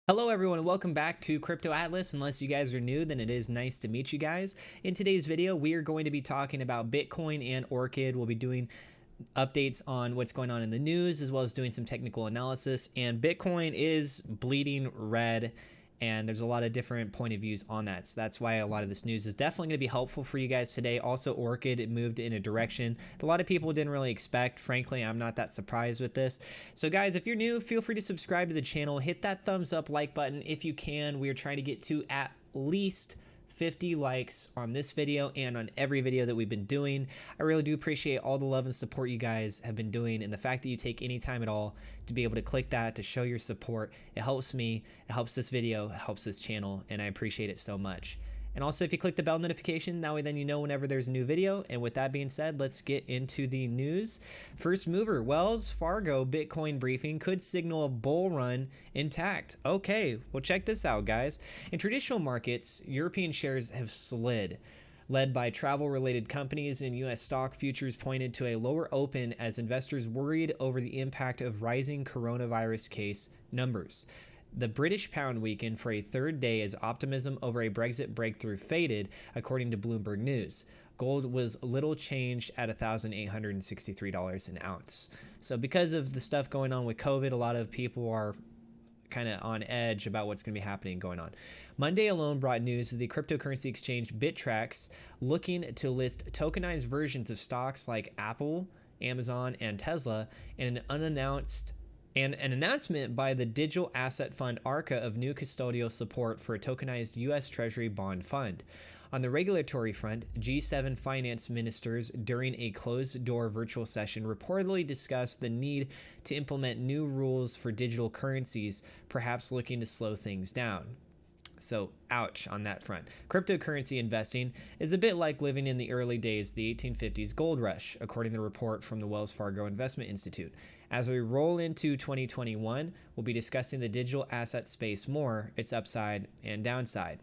Hello everyone and welcome back to Crypto Atlas. Unless you guys are new, then it is nice to meet you guys. In today's video, we are going to be talking about Bitcoin and Orchid. We'll be doing updates on what's going on in the news, as well as doing some technical analysis. And Bitcoin is bleeding red, and there's a lot of different point of views on that. So that's why a lot of this news is definitely going to be helpful for you guys today. Also, Orchid, it moved in a direction that a lot of people didn't really expect. Frankly, I'm not that surprised with this. So guys, if you're new, feel free to subscribe to the channel. Hit that thumbs up like button if you can. We are trying to get to at least 50 likes on this video and on every video that we've been doing. I really do appreciate all the love and support you guys have been doing, and the fact that you take any time at all to be able to click that to show your support. It helps me, it helps this video, it helps this channel, and I appreciate it so much. And also, if you click the bell notification, that way then you know whenever there's a new video. And with that being said, let's get into the news. First mover, Wells Fargo Bitcoin briefing could signal a bull run intact. Okay, well check this out, guys. In traditional markets, European shares have slid, led by travel-related companies, and U.S. stock futures pointed to a lower open as investors worried over the impact of rising coronavirus case numbers. The British pound weakened for a third day as optimism over a Brexit breakthrough faded, according to Bloomberg News. Gold was little changed at $1,863 an ounce. So because of the stuff going on with COVID, a lot of people are kind of on edge about what's going to be happening going on. Monday alone brought news of the cryptocurrency exchange Bittrex looking to list tokenized versions of stocks like Apple, Amazon, and Tesla in an announcement by the digital asset fund ARCA of new custodial support for a tokenized U.S. Treasury bond fund. On the regulatory front, G7 finance ministers during a closed-door virtual session reportedly discussed the need to implement new rules for digital currencies, perhaps looking to slow things down. So, ouch on that front. Cryptocurrency investing is a bit like living in the early days of the 1850s gold rush, according to a report from the Wells Fargo Investment Institute. As we roll into 2021, we'll be discussing the digital asset space more, its upside and downside.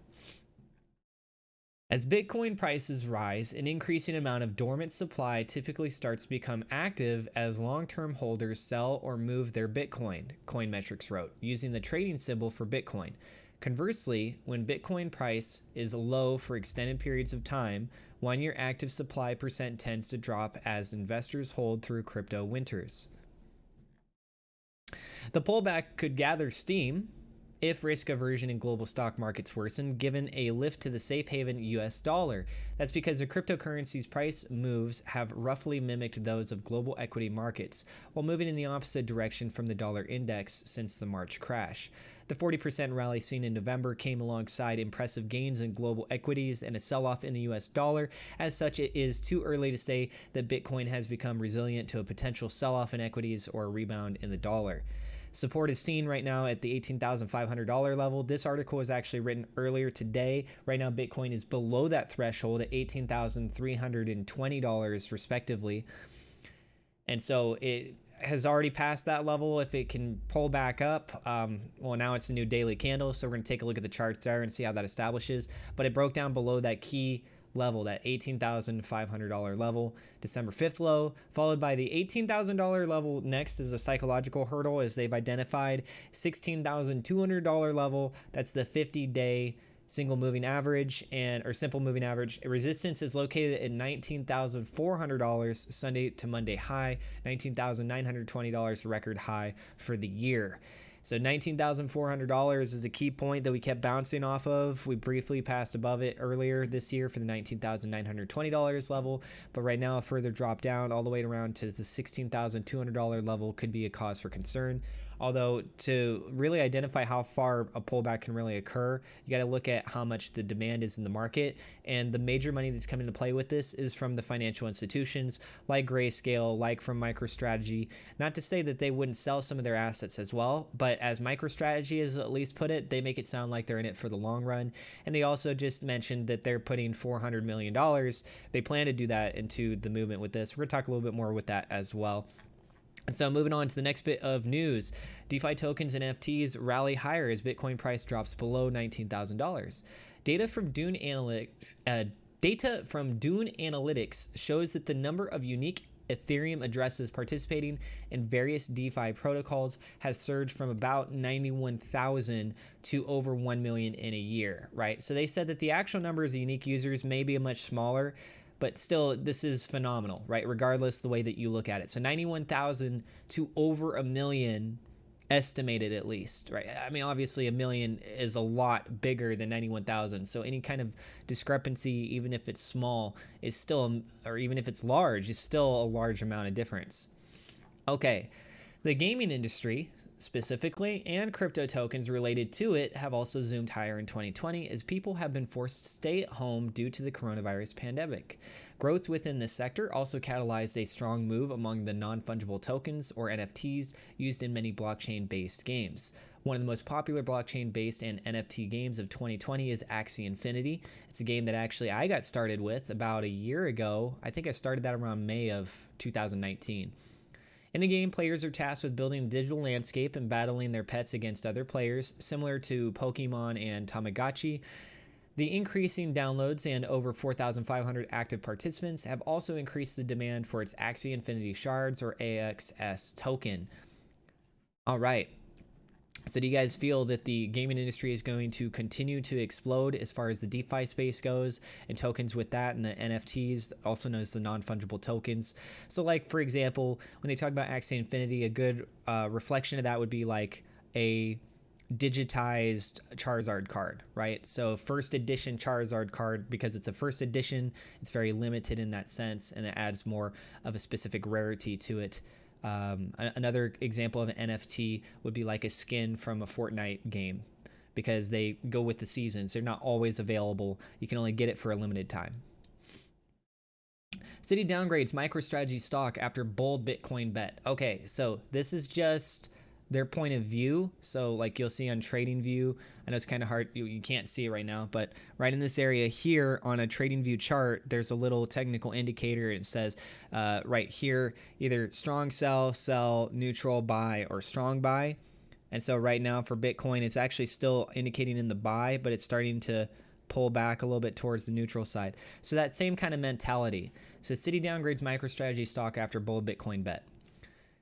As Bitcoin prices rise, an increasing amount of dormant supply typically starts to become active as long-term holders sell or move their Bitcoin, Coinmetrics wrote, using the trading symbol for Bitcoin. Conversely, when Bitcoin price is low for extended periods of time, one-year active supply percent tends to drop as investors hold through crypto winters. The pullback could gather steam if risk aversion in global stock markets worsen, given a lift to the safe haven US dollar. That's because the cryptocurrency's price moves have roughly mimicked those of global equity markets, while moving in the opposite direction from the dollar index since the March crash. The 40% rally seen in November came alongside impressive gains in global equities and a sell-off in the US dollar. As such, it is too early to say that Bitcoin has become resilient to a potential sell-off in equities or a rebound in the dollar. Support is seen right now at the $18,500 level. This article was actually written earlier today. Right now, Bitcoin is below that threshold at $18,320 respectively. And so it has already passed that level. If it can pull back up, well, now it's a new daily candle. So we're going to take a look at the charts there and see how that establishes. But it broke down below that key level, that $18,500 level, December 5th low, followed by the $18,000 level. Next is a psychological hurdle, as they've identified $16,200 level. That's the 50-day single moving average or simple moving average. Resistance is located at $19,400 Sunday to Monday high, $19,920 record high for the year. So $19,400 is a key point that we kept bouncing off of. We briefly passed above it earlier this year for the $19,920 level, but right now a further drop down all the way around to the $16,200 level could be a cause for concern. Although to really identify how far a pullback can really occur, you got to look at how much the demand is in the market. And the major money that's coming into play with this is from the financial institutions like Grayscale, like from MicroStrategy. Not to say that they wouldn't sell some of their assets as well, but as MicroStrategy has at least put it, they make it sound like they're in it for the long run. And they also just mentioned that they're putting $400 million. They plan to do that into the movement with this. We're going to talk a little bit more with that as well. And so moving on to the next bit of news, DeFi tokens and NFTs rally higher as Bitcoin price drops below $19,000. Data from Dune Analytics shows that the number of unique Ethereum addresses participating in various DeFi protocols has surged from about 91,000 to over 1 million in a year, right? So they said that the actual numbers of unique users may be much smaller, but still, this is phenomenal, right? Regardless the way that you look at it. So 91,000 to over a million estimated, at least, right? I mean, obviously a million is a lot bigger than 91,000. So any kind of discrepancy, even if it's small, is still, or even if it's large, is still a large amount of difference. Okay. The gaming industry specifically and crypto tokens related to it have also zoomed higher in 2020 as people have been forced to stay at home due to the coronavirus pandemic. Growth within the sector also catalyzed a strong move among the non-fungible tokens, or NFTs, used in many blockchain-based games. One of the most popular blockchain-based and NFT games of 2020 is Axie Infinity. It's a game that actually I got started with about a year ago. I think I started that around May of 2019. In the game, players are tasked with building a digital landscape and battling their pets against other players, similar to Pokemon and Tamagotchi. The increasing downloads and over 4,500 active participants have also increased the demand for its Axie Infinity Shards, or AXS token. All right. So do you guys feel that the gaming industry is going to continue to explode as far as the DeFi space goes and tokens with that, and the NFTs, also known as the non-fungible tokens? So like, for example, when they talk about Axie Infinity, a good reflection of that would be like a digitized Charizard card, right? So first edition Charizard card, because it's a first edition, it's very limited in that sense, and it adds more of a specific rarity to it. Another example of an NFT would be like a skin from a Fortnite game, because they go with the seasons. They're not always available. You can only get it for a limited time. Citi downgrades MicroStrategy stock after bold Bitcoin bet. Okay, so this is just their point of view. So like you'll see on TradingView, I know it's kind of hard, you can't see it right now, but right in this area here on a TradingView chart, there's a little technical indicator. It says right here, either strong sell, sell, neutral, buy, or strong buy. And so right now for Bitcoin, it's actually still indicating in the buy, but it's starting to pull back a little bit towards the neutral side. So that same kind of mentality. So Citi downgrades MicroStrategy stock after bold Bitcoin bet.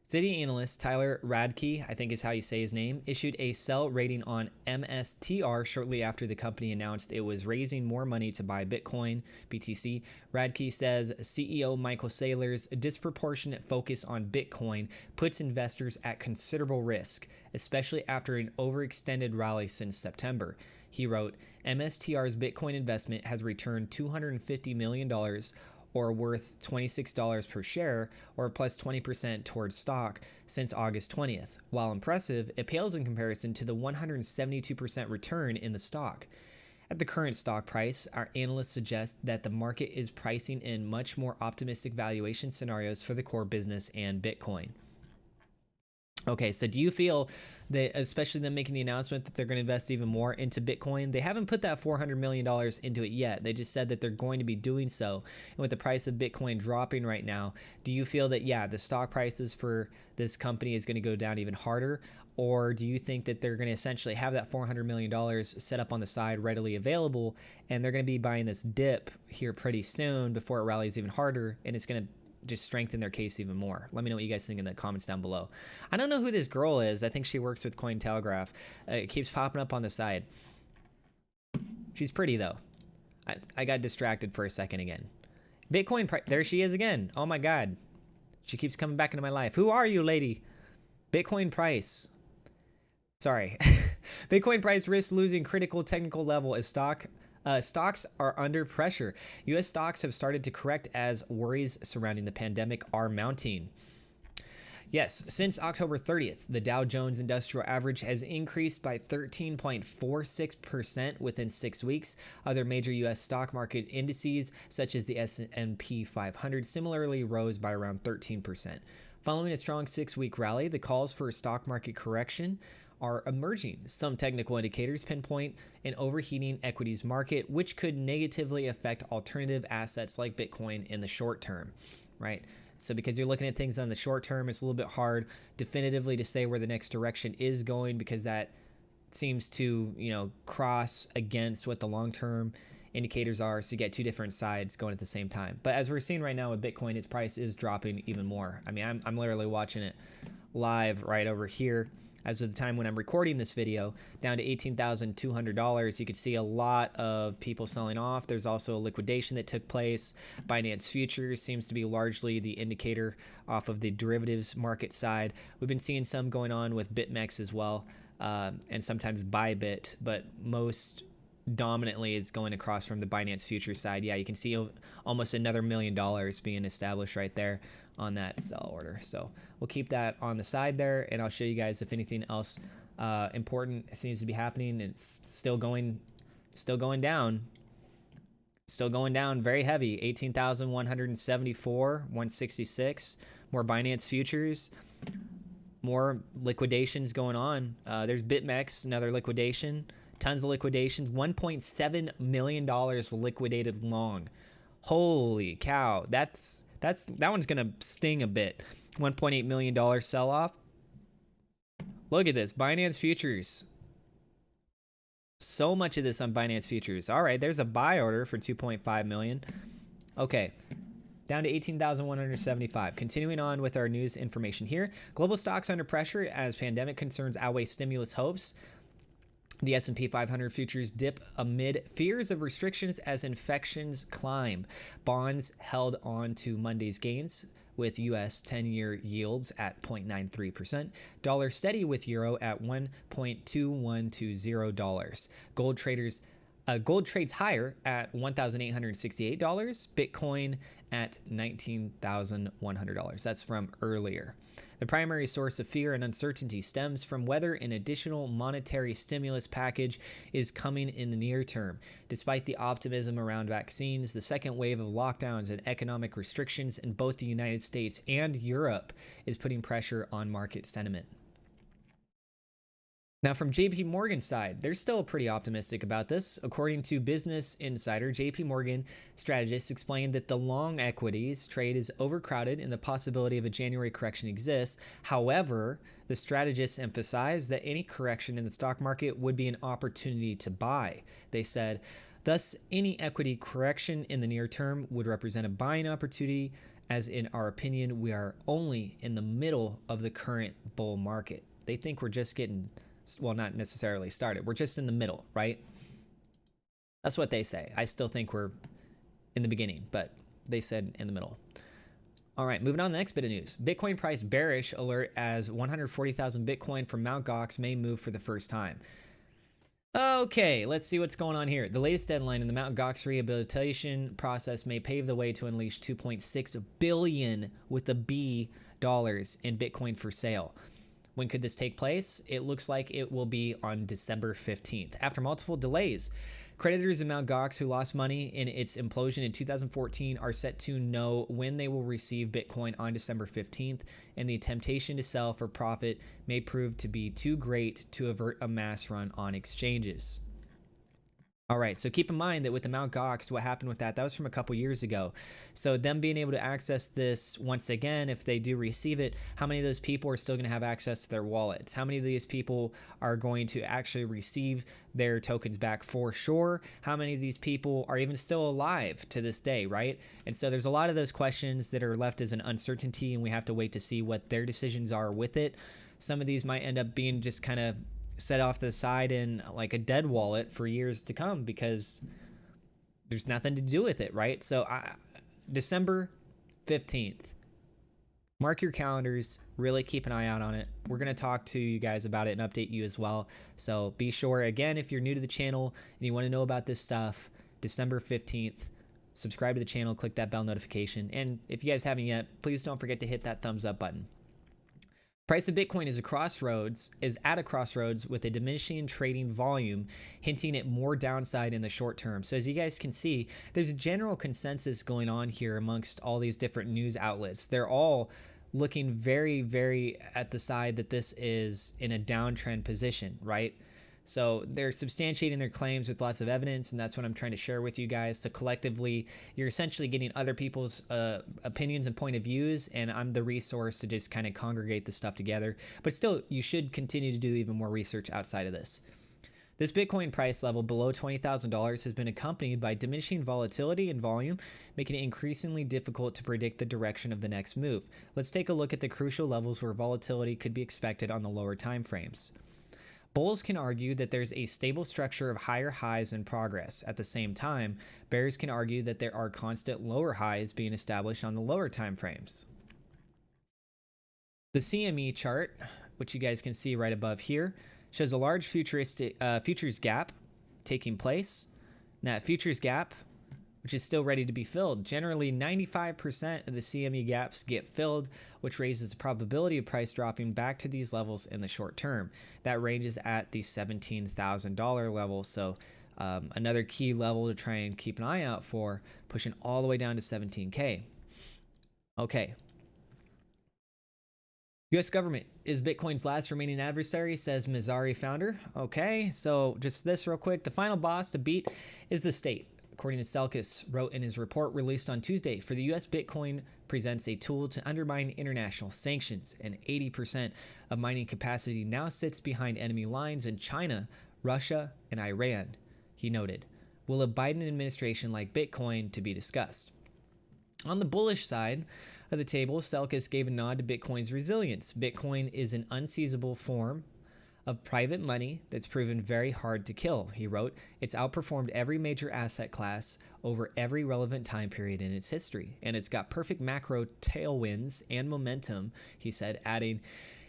Citi analyst Tyler Radke, I think is how you say his name, issued a sell rating on MSTR shortly after the company announced it was raising more money to buy Bitcoin, BTC. Radke says CEO Michael Saylor's disproportionate focus on Bitcoin puts investors at considerable risk, especially after an overextended rally since September. He wrote, MSTR's Bitcoin investment has returned $250 million, or worth $26 per share, or plus 20% towards stock since August 20th. While impressive, it pales in comparison to the 172% return in the stock. At the current stock price, our analysts suggest that the market is pricing in much more optimistic valuation scenarios for the core business and Bitcoin. Okay, so do you feel that, especially them making the announcement that they're going to invest even more into Bitcoin, they haven't put that $400 million into it yet. They just said that they're going to be doing so. And with the price of Bitcoin dropping right now, do you feel that, yeah, the stock prices for this company is going to go down even harder? Or do you think that they're going to essentially have that $400 million set up on the side readily available, and they're going to be buying this dip here pretty soon before it rallies even harder, and it's going to just strengthen their case even more? Let me know what you guys think in the comments down below. I don't know who this girl is. I think she works with Cointelegraph. It keeps popping up on the side. She's pretty though. I got distracted for a second again. Bitcoin price. There she is again. Oh my God. She keeps coming back into my life. Who are you, lady? Bitcoin price. Sorry. Bitcoin price risks losing critical technical level as stocks are under pressure. U.S. stocks have started to correct as worries surrounding the pandemic are mounting. Yes, since October 30th, the Dow Jones Industrial Average has increased by 13.46% within 6 weeks. Other major U.S. stock market indices, such as the S&P 500, similarly rose by around 13%. Following a strong 6-week rally, the calls for a stock market correction are emerging. Some technical indicators pinpoint an overheating equities market, which could negatively affect alternative assets like Bitcoin in the short term, right? So because you're looking at things on the short term, it's a little bit hard definitively to say where the next direction is going, because that seems to, cross against what the long-term indicators are, so you get two different sides going at the same time. But as we're seeing right now with Bitcoin, its price is dropping even more. I mean, I'm literally watching it live right over here as of the time when I'm recording this video, down to $18,200. You could see a lot of people selling off. There's also a liquidation that took place. Binance Futures seems to be largely the indicator off of the derivatives market side. We've been seeing some going on with BitMEX as well, and sometimes Bybit, but most dominantly it's going across from the Binance Futures side. Yeah, you can see almost another $1 million being established right there on that sell order. So we'll keep that on the side there, and I'll show you guys if anything else important seems to be happening. It's still going down. Still going down very heavy. 18,174, 166. More Binance Futures. More liquidations going on. There's BitMEX, another liquidation. Tons of liquidations. $1.7 million liquidated long. Holy cow. That one's gonna sting a bit. $1.8 million sell-off. Look at this. Binance Futures. So much of this on Binance Futures. All right, there's a buy order for $2.5 million. Okay. Down to 18,175. Continuing on with our news information here. Global stocks under pressure as pandemic concerns outweigh stimulus hopes. The S&P 500 futures dip amid fears of restrictions as infections climb. Bonds held on to Monday's gains with U.S. 10-year yields at 0.93%. Dollar steady with euro at $1.2120. Gold trades higher at $1,868. Bitcoin at $19,100. That's from earlier. The primary source of fear and uncertainty stems from whether an additional monetary stimulus package is coming in the near term. Despite the optimism around vaccines, the second wave of lockdowns and economic restrictions in both the United States and Europe is putting pressure on market sentiment. Now, from JP Morgan's side, they're still pretty optimistic about this. According to Business Insider, JP Morgan strategists explained that the long equities trade is overcrowded and the possibility of a January correction exists. However, the strategists emphasized that any correction in the stock market would be an opportunity to buy. They said, thus, any equity correction in the near term would represent a buying opportunity, as in our opinion, we are only in the middle of the current bull market. They think we're just getting... well, not necessarily started. We're just in the middle, right? That's what they say. I still think we're in the beginning, but they said in the middle. All right, moving on to the next bit of news. Bitcoin price bearish alert as 140,000 Bitcoin from Mt. Gox may move for the first time. Okay, let's see what's going on here. The latest deadline in the Mt. Gox rehabilitation process may pave the way to unleash 2.6 billion with a B dollars in Bitcoin for sale. When could this take place? It looks like it will be on December 15th. After multiple delays, creditors of Mt. Gox who lost money in its implosion in 2014 are set to know when they will receive Bitcoin on December 15th, and the temptation to sell for profit may prove to be too great to avert a mass run on exchanges. All right, so keep in mind that with the Mt. Gox, what happened with that was from a couple years ago. So them being able to access this once again, if they do receive it, how many of those people are still going to have access to their wallets? How many of these people are going to actually receive their tokens back for sure? How many of these people are even still alive to this day, right? And so there's a lot of those questions that are left as an uncertainty, and we have to wait to see what their decisions are with it. Some of these might end up being just kind of set off to the side in like a dead wallet for years to come because there's nothing to do with it, right? So December 15th, mark your calendars, really keep an eye out on it. We're going to talk to you guys about it and update you as well. So be sure, again, if you're new to the channel and you want to know about this stuff, December 15th, subscribe to the channel, click that bell notification. And if you guys haven't yet, please don't forget to hit that thumbs up button. Price of Bitcoin is at a crossroads with a diminishing trading volume, hinting at more downside in the short term. So as you guys can see, there's a general consensus going on here amongst all these different news outlets. They're all looking very, very at the side that this is in a downtrend position, right? So they're substantiating their claims with lots of evidence, and that's what I'm trying to share with you guys. To collectively, you're essentially getting other people's opinions and point of views, and I'm the resource to just kind of congregate the stuff together. But still, you should continue to do even more research outside of this. This Bitcoin price level below $20,000 has been accompanied by diminishing volatility and volume, making it increasingly difficult to predict the direction of the next move. Let's take a look at the crucial levels where volatility could be expected on the lower time frames. Bulls can argue that there's a stable structure of higher highs in progress. At the same time, bears can argue that there are constant lower highs being established on the lower time frames. The CME chart, which you guys can see right above here, shows a large futures gap taking place. And that futures gap, which is still ready to be filled. Generally, 95% of the CME gaps get filled, which raises the probability of price dropping back to these levels in the short term. That ranges at the $17,000 level. So another key level to try and keep an eye out for, pushing all the way down to 17K. Okay. U.S. government is Bitcoin's last remaining adversary, says Mizari founder. Okay, so just this real quick. The final boss to beat is the state, according to Selkis wrote in his report released on Tuesday. For the U.S., Bitcoin presents a tool to undermine international sanctions, and 80% of mining capacity now sits behind enemy lines in China, Russia, and Iran, he noted. Will a Biden administration like Bitcoin to be discussed? On the bullish side of the table, Selkis gave a nod to Bitcoin's resilience. Bitcoin is an unseizable form of private money that's proven very hard to kill, he wrote. It's outperformed every major asset class over every relevant time period in its history, and it's got perfect macro tailwinds and momentum, he said, adding,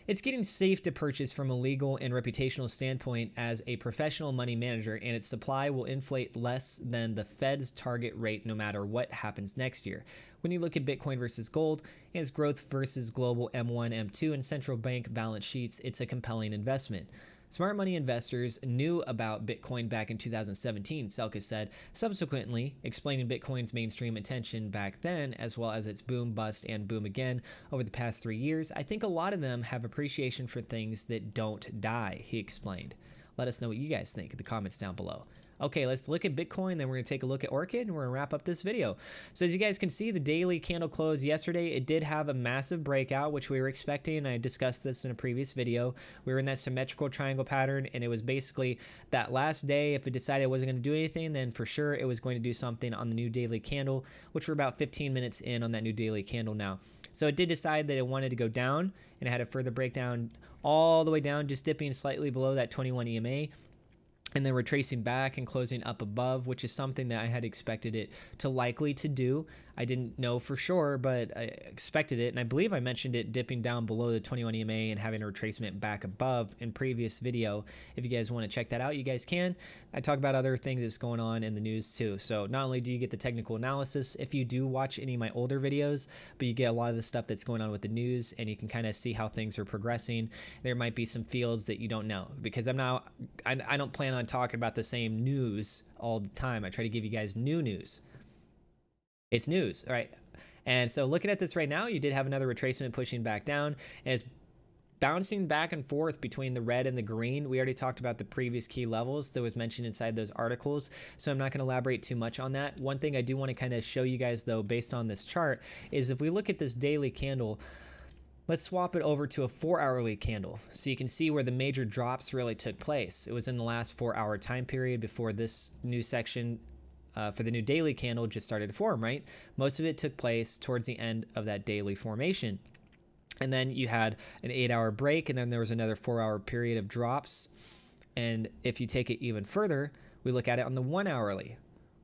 it's getting safe to purchase from a legal and reputational standpoint as a professional money manager, and its supply will inflate less than the Fed's target rate no matter what happens next year. When you look at Bitcoin versus gold and its growth versus global M1, M2, and central bank balance sheets, it's a compelling investment. Smart money investors knew about Bitcoin back in 2017, Selkis said, subsequently explaining Bitcoin's mainstream attention back then, as well as its boom, bust, and boom again over the past 3 years. I think a lot of them have appreciation for things that don't die, he explained. Let us know what you guys think in the comments down below. Okay, let's look at Bitcoin, then we're going to take a look at Orchid, and we're going to wrap up this video. So as you guys can see, the daily candle close yesterday, it did have a massive breakout, which we were expecting. I discussed this in a previous video. We were in that symmetrical triangle pattern, and it was basically that last day, if it decided it wasn't going to do anything, then for sure it was going to do something on the new daily candle, which we're about 15 minutes in on that new daily candle now. So it did decide that it wanted to go down, and it had a further breakdown all the way down, just dipping slightly below that 21 EMA. And then retracing back and closing up above, which is something that I had expected it to likely to do. I didn't know for sure, but I expected it. And I believe I mentioned it dipping down below the 21 EMA and having a retracement back above in previous video. If you guys want to check that out, you guys can. I talk about other things that's going on in the news too. So not only do you get the technical analysis if you do watch any of my older videos, but you get a lot of the stuff that's going on with the news, and you can kind of see how things are progressing. There might be some fields that you don't know, because I don't plan on talking about the same news all the time. I try to give you guys new news. It's news, right? And so looking at this right now, you did have another retracement pushing back down, and it's bouncing back and forth between the red and the green. We already talked about the previous key levels that was mentioned inside those articles, so I'm not going to elaborate too much on that. One thing I do want to kind of show you guys though, based on this chart, is if we look at this daily candle, let's swap it over to a 4-hourly candle so you can see where the major drops really took place. It was in the last 4-hour time period before this new section for the new daily candle just started to form, right? Most of it took place towards the end of that daily formation. And then you had an 8-hour break, and then there was another 4-hour period of drops. And if you take it even further, we look at it on the 1-hourly.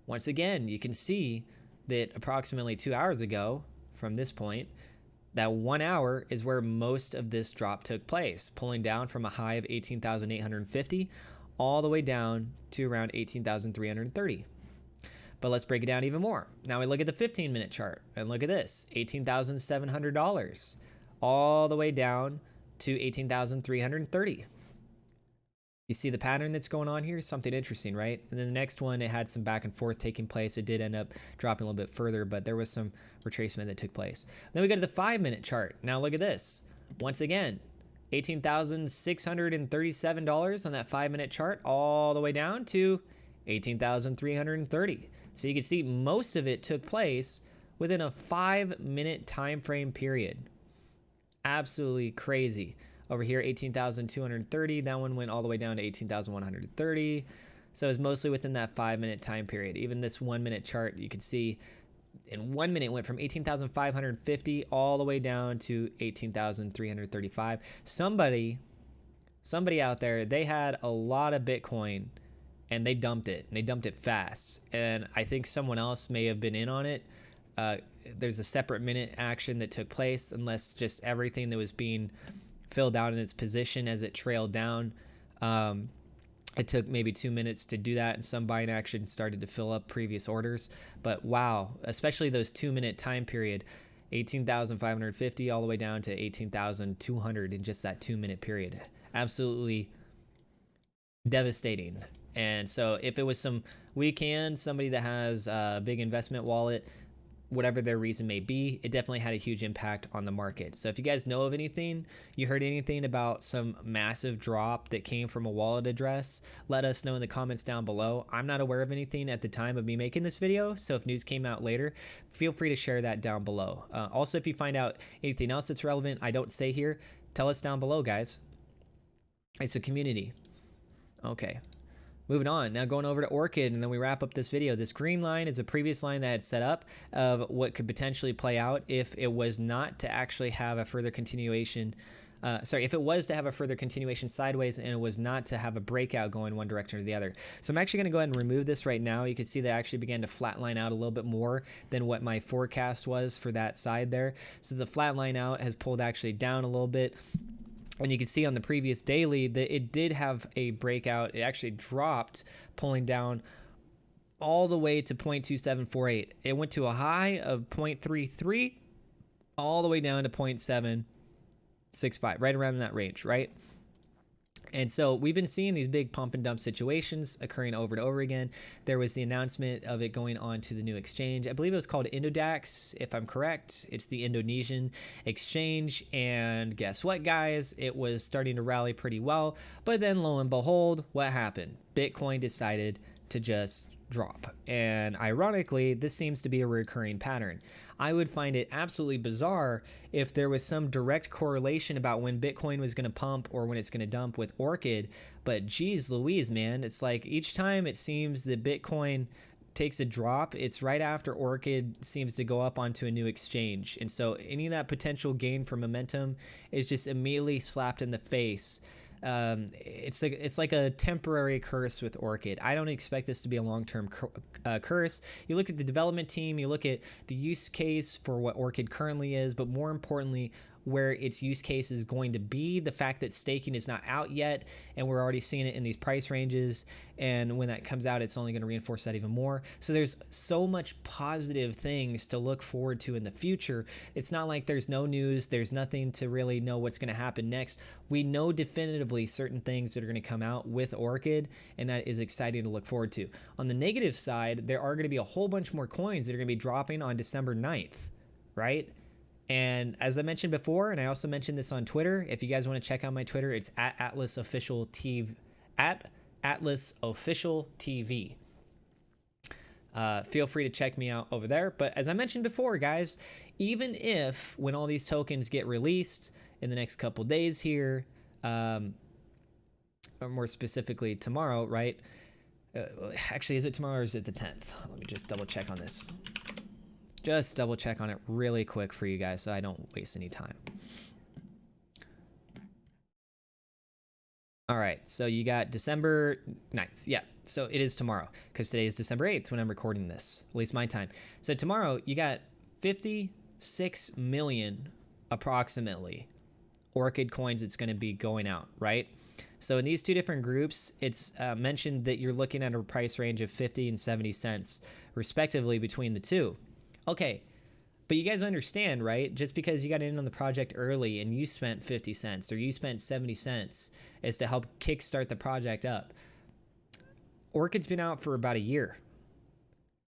Once again, you can see that approximately 2 hours ago from this point, that 1 hour is where most of this drop took place, pulling down from a high of 18,850 all the way down to around 18,330. But let's break it down even more. Now we look at the 15-minute chart, and look at this, $18,700 all the way down to 18,330. You see the pattern that's going on here? Something interesting, right? And then the next one, it had some back and forth taking place. It did end up dropping a little bit further, but there was some retracement that took place. Then we go to the 5-minute chart. Now look at this. Once again, $18,637 on that 5-minute chart, all the way down to 18,330. So you can see most of it took place within a 5-minute time frame period. Absolutely crazy. Over here, 18,230. That one went all the way down to 18,130. So it was mostly within that 5-minute time period. Even this 1-minute chart, you could see in 1 minute it went from 18,550 all the way down to 18,335. Somebody out there, they had a lot of Bitcoin and they dumped it, and they dumped it fast. And I think someone else may have been in on it. There's a separate minute action that took place, unless just everything that was being filled out in its position as it trailed down. It took maybe 2 minutes to do that, and some buying action started to fill up previous orders. But wow, especially those 2-minute time period, 18,550 all the way down to 18,200 in just that 2-minute period. Absolutely devastating. And so if it was somebody that has a big investment wallet, whatever their reason may be, it definitely had a huge impact on the market. So if you guys know of anything, you heard anything about some massive drop that came from a wallet address, let us know in the comments down below. I'm not aware of anything at the time of me making this video, so if news came out later, feel free to share that down below. Also, if you find out anything else that's relevant I don't say here, tell us down below, guys. It's a community. Okay. Moving on, now going over to Orchid, and then we wrap up this video. This green line is a previous line that I had set up of what could potentially play out if it was not to actually have a further continuation. If it was to have a further continuation sideways and it was not to have a breakout going one direction or the other. So I'm actually going to go ahead and remove this right now. You can see that I actually began to flatline out a little bit more than what my forecast was for that side there. So the flat line out has pulled actually down a little bit. And you can see on the previous daily that it did have a breakout. It actually dropped, pulling down all the way to 0.2748. It went to a high of 0.33 all the way down to 0.765, right around in that range, right? And so we've been seeing these big pump and dump situations occurring over and over again. There was the announcement of it going on to the new exchange. I believe it was called Indodax, if I'm correct. It's the Indonesian exchange. And guess what, guys? It was starting to rally pretty well. But then lo and behold, what happened? Bitcoin decided to just drop. And ironically, this seems to be a recurring pattern. I would find it absolutely bizarre if there was some direct correlation about when Bitcoin was going to pump or when it's going to dump with Orchid. But geez Louise, man, it's like each time it seems that Bitcoin takes a drop, it's right after Orchid seems to go up onto a new exchange. And so any of that potential gain for momentum is just immediately slapped in the face. It's like a temporary curse with Orchid. I don't expect this to be a long-term curse. You look at the development team, you look at the use case for what Orchid currently is, but more importantly, where its use case is going to be, the fact that staking is not out yet, and we're already seeing it in these price ranges, and when that comes out, it's only going to reinforce that even more. So there's so much positive things to look forward to in the future. It's not like there's no news, there's nothing to really know what's going to happen next. We know definitively certain things that are going to come out with Orchid, and that is exciting to look forward to. On the negative side, there are going to be a whole bunch more coins that are going to be dropping on December 9th, right? And as I mentioned before, and I also mentioned this on Twitter, if you guys want to check out my Twitter, it's at Atlas Official TV, at Atlas Official TV. Feel free to check me out over there. But as I mentioned before, guys, even if when all these tokens get released in the next couple days here, or more specifically tomorrow, right? Actually, is it tomorrow or is it the 10th? Let me just double check on this. Just double check on it really quick for you guys so I don't waste any time. All right, so you got December 9th. Yeah, so it is tomorrow because today is December 8th when I'm recording this, at least my time. So tomorrow you got 56 million approximately Orchid coins it's going to be going out, right? So in these two different groups, it's mentioned that you're looking at a price range of 50 and 70 cents respectively between the two. Okay, but you guys understand, right? Just because you got in on the project early and you spent 50 cents or you spent 70 cents is to help kickstart the project up. Orchid's been out for about a year.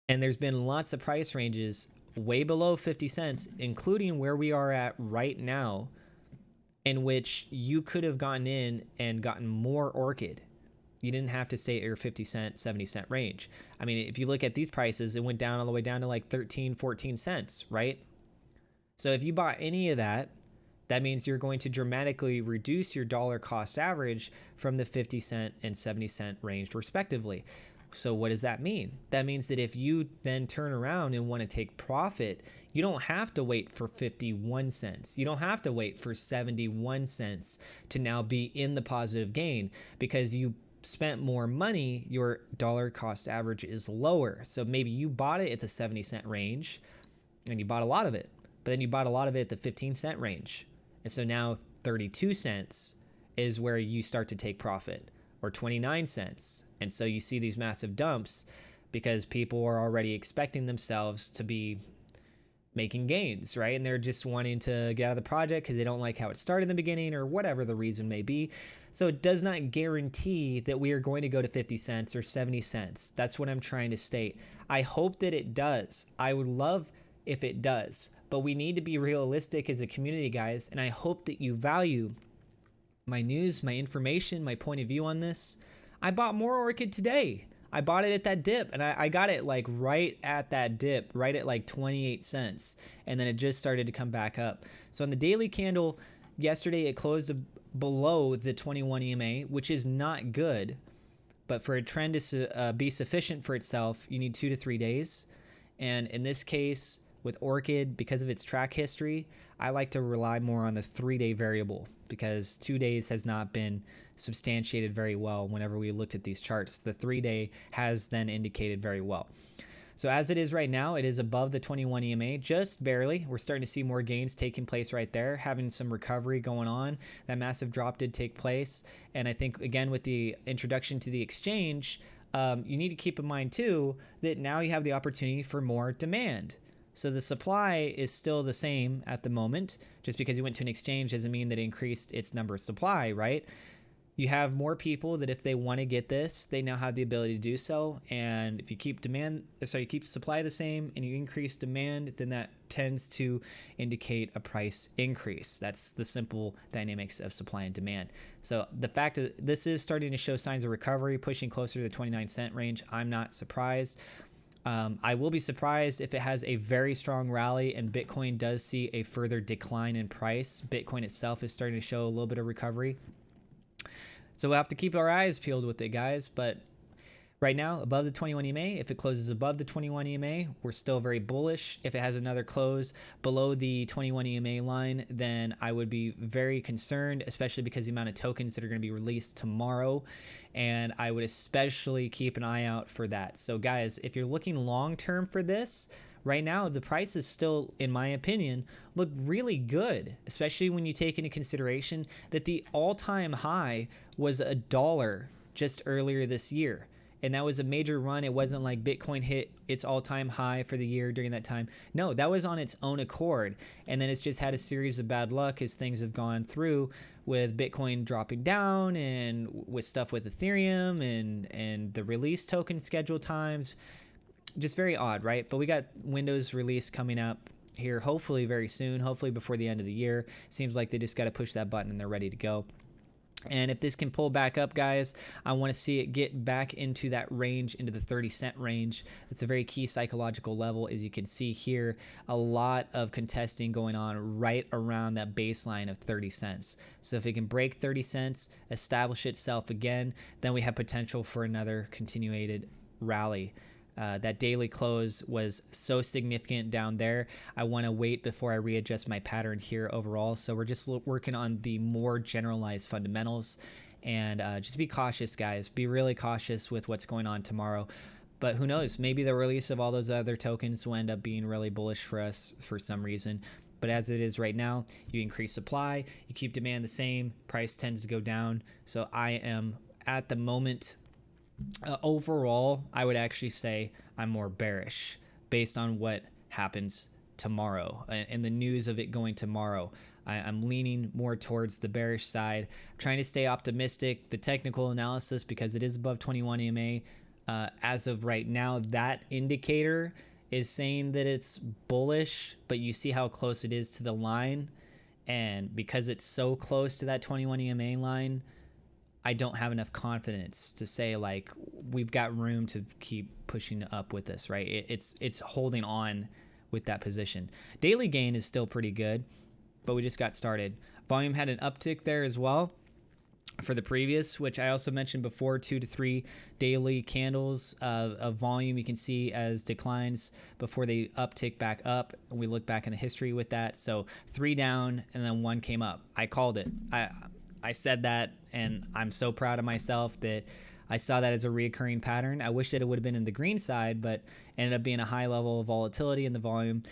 And there's been lots of price ranges way below 50 cents, including where we are at right now, in which you could have gotten in and gotten more Orchid. You didn't have to stay at your 50 cent, 70 cent range. I mean, if you look at these prices, it went down all the way down to like 13, 14 cents, right? So if you bought any of that That means you're going to dramatically reduce your dollar cost average from the 50-cent and 70-cent range respectively. So what does that mean? That means that if you then turn around and want to take profit, you don't have to wait for 51 cents. You don't have to wait for 71 cents to now be in the positive gain, because you spent more money, your dollar cost average is lower. So maybe you bought it at the 70-cent range and you bought a lot of it, but then you bought a lot of it at the 15-cent range. And so now 32 cents is where you start to take profit, or 29 cents. And so you see these massive dumps because people are already expecting themselves to be making gains, right? And they're just wanting to get out of the project because they don't like how it started in the beginning, or whatever the reason may be. So it does not guarantee that we are going to go to 50 cents or 70 cents. That's what I'm trying to state. I hope that it does. I would love if it does, but we need to be realistic as a community, guys. And I hope that you value my news, my information, my point of view on this. I bought more Orchid today. I bought it at that dip, and I got it like right at that dip, right at like 28 cents. And then it just started to come back up. So on the daily candle, yesterday it closed below the 21 EMA, which is not good. But for a trend to be sufficient for itself, you need 2 to 3 days. And in this case, with Orchid, because of its track history, I like to rely more on the 3-day variable, because 2 days has not been substantiated very well whenever we looked at these charts. The 3-day has then indicated very well. So as it is right now, it is above the 21 EMA, just barely. We're starting to see more gains taking place right there, having some recovery going on. That massive drop did take place. And I think, again, with the introduction to the exchange, you need to keep in mind, too, that now you have the opportunity for more demand. So the supply is still the same at the moment. Just because you went to an exchange doesn't mean that it increased its number of supply, right? You have more people that if they want to get this, they now have the ability to do so. And if you keep you keep supply the same and you increase demand, then that tends to indicate a price increase. That's the simple dynamics of supply and demand. So the fact that this is starting to show signs of recovery, pushing closer to the 29-cent range, I'm not surprised. I will be surprised if it has a very strong rally and Bitcoin does see a further decline in price. Bitcoin itself is starting to show a little bit of recovery. So we'll have to keep our eyes peeled with it, guys. But right now, above the 21 EMA, if it closes above the 21 EMA, we're still very bullish. If it has another close below the 21 EMA line, then I would be very concerned, especially because the amount of tokens that are going to be released tomorrow. And I would especially keep an eye out for that. So guys, if you're looking long term for this, right now the prices still, in my opinion, look really good, especially when you take into consideration that the all-time high was $1 just earlier this year. And that was a major run. It wasn't like Bitcoin hit its all-time high for the year during that time. No, that was on its own accord. And then it's just had a series of bad luck as things have gone through, with Bitcoin dropping down and with stuff with Ethereum and the release token schedule times. Just very odd, right? But we got Windows release coming up here hopefully very soon, hopefully before the end of the year. Seems like they just got to push that button and they're ready to go. And if this can pull back up, guys, I want to see it get back into that range, into the 30-cent range. It's a very key psychological level. As you can see here, a lot of contesting going on right around that baseline of 30 cents. So if it can break 30 cents, establish itself again, then we have potential for another continuated rally. That daily close was so significant down there. I want to wait before I readjust my pattern here overall. So we're just working on the more generalized fundamentals, and just be cautious, guys. Be really cautious with what's going on tomorrow. But who knows? Maybe the release of all those other tokens will end up being really bullish for us for some reason. But as it is right now, you increase supply, you keep demand the same, price tends to go down. So I am at the moment, overall, I would actually say I'm more bearish based on what happens tomorrow and the news of it going tomorrow. I'm leaning more towards the bearish side. I'm trying to stay optimistic. The technical analysis, because it is above 21 EMA, as of right now, that indicator is saying that it's bullish, but you see how close it is to the line. And because it's so close to that 21 EMA line, I don't have enough confidence to say like we've got room to keep pushing up with this, right? It's holding on with that position. Daily gain is still pretty good. but we just got started. Volume had an uptick there as well for the previous, which I also mentioned before, 2 to 3 daily candles of volume you can see as declines before they uptick back up. And we look back in the history with that. So 3 down and then 1 came up. I called it. I said that, and I'm so proud of myself that I saw that as a reoccurring pattern. I wish that it would have been in the green side, but ended up being a high level of volatility in the volume.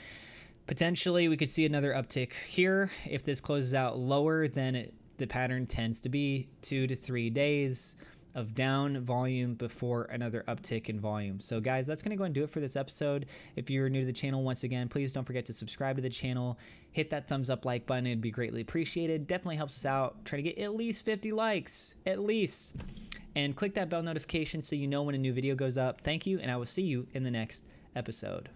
Potentially, we could see another uptick here. If this closes out lower, then the pattern tends to be 2 to 3 days of down volume before another uptick in volume. So guys, that's going to go and do it for this episode. If you're new to the channel, once again, please don't forget to subscribe to the channel. Hit that thumbs up like button. It'd be greatly appreciated. Definitely helps us out. Try to get at least 50 likes, at least. And click that bell notification so you know when a new video goes up. Thank you, and I will see you in the next episode.